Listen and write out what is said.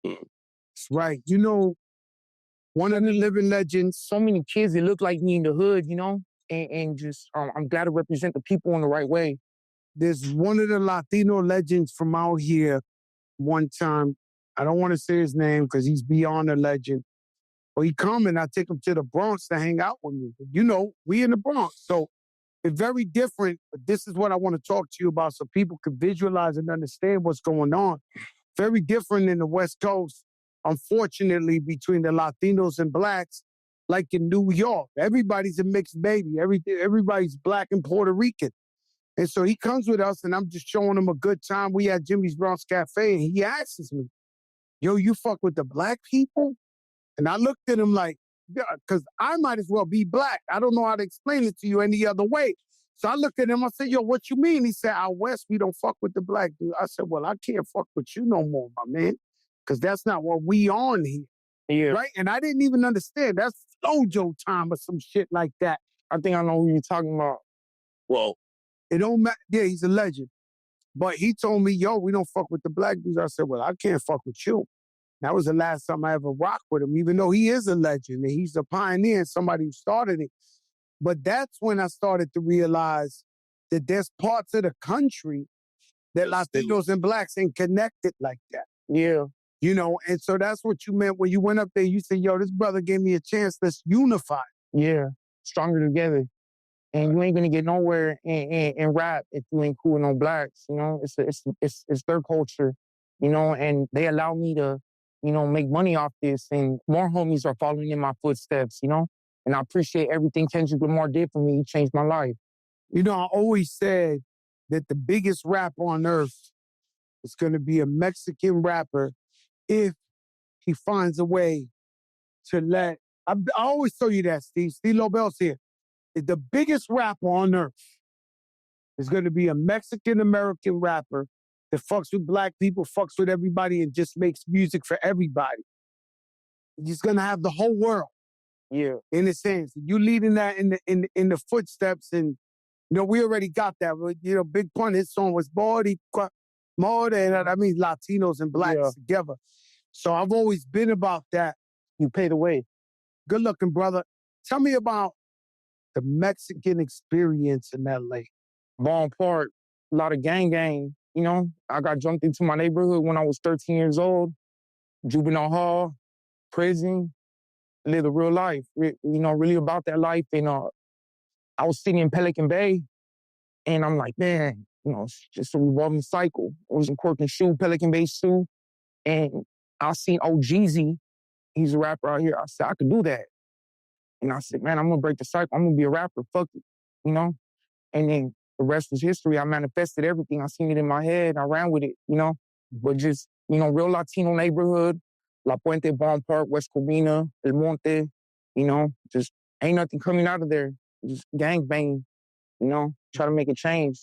That's right. You know, one of the living legends. So many kids that look like me in the hood, you know, and just I'm glad to represent the people in the right way. There's one of the Latino legends from out here one time. I don't want to say his name because he's beyond a legend. But he come and I take him to the Bronx to hang out with me. You know, we in the Bronx. So it's very different, but this is what I want to talk to you about so people can visualize and understand what's going on. Very different in the West Coast, unfortunately, between the Latinos and blacks, like in New York. Everybody's a mixed baby. Everybody's black and Puerto Rican. And so he comes with us, and I'm just showing him a good time. We at Jimmy's Bronx Cafe, and he asks me, yo, you fuck with the black people? And I looked at him like, because I might as well be black. I don't know how to explain it to you any other way. So I looked at him, I said, yo, what you mean? He said, out west, we don't fuck with the black dude. I said, well, I can't fuck with you no more, my man, because that's not what we on here. Yeah. Right? And I didn't even understand. That's Flojo time or some shit like that. I think I know who you're talking about. Well, it don't matter. Yeah, he's a legend. But he told me, yo, we don't fuck with the black dudes. I said, well, I can't fuck with you. That was the last time I ever rocked with him, even though he is a legend and he's a pioneer and somebody who started it. But that's when I started to realize that there's parts of the country that Latinos and blacks ain't connected like that. Yeah. You know, and so that's what you meant when you went up there. You said, yo, this brother gave me a chance. Let's unify. Yeah. Stronger together. And you ain't gonna get nowhere in rap if you ain't cool with no blacks. You know, it's their culture, you know, and they allow me to, you know, make money off this. And more homies are following in my footsteps, you know? And I appreciate everything Kendrick Lamar did for me. He changed my life. You know, I always said that the biggest rapper on earth is going to be a Mexican rapper if he finds a way to let... I always tell you that, Steve. Steve Lobel's here. The biggest rapper on earth is going to be a Mexican-American rapper that fucks with black people, fucks with everybody, and just makes music for everybody. He's going to have the whole world in his hands. You leading that in the footsteps, and you know we already got that. You know, Big Pun, his song was more than that means Latinos and blacks together. So I've always been about that. You pay the way. Good looking, brother. Tell me about the Mexican experience in LA. Ball Park, a lot of gang. You know, I got jumped into my neighborhood when I was 13 years old. Juvenile hall, prison, live the real life. You know, really about that life. And I was sitting in Pelican Bay, and I'm like, man, you know, it's just a revolving cycle. I was in Cork and Shoe, Pelican Bay Shoe, and I seen Jeezy. He's a rapper out here. I said, I could do that. And I said, man, I'm going to break the cycle. I'm going to be a rapper. Fuck it, you know? And then the rest was history. I manifested everything. I seen it in my head. I ran with it, you know? But just, you know, real Latino neighborhood, La Puente, Bond Park, West Covina, El Monte, you know? Just ain't nothing coming out of there. Just gang banging, you know? Try to make a change.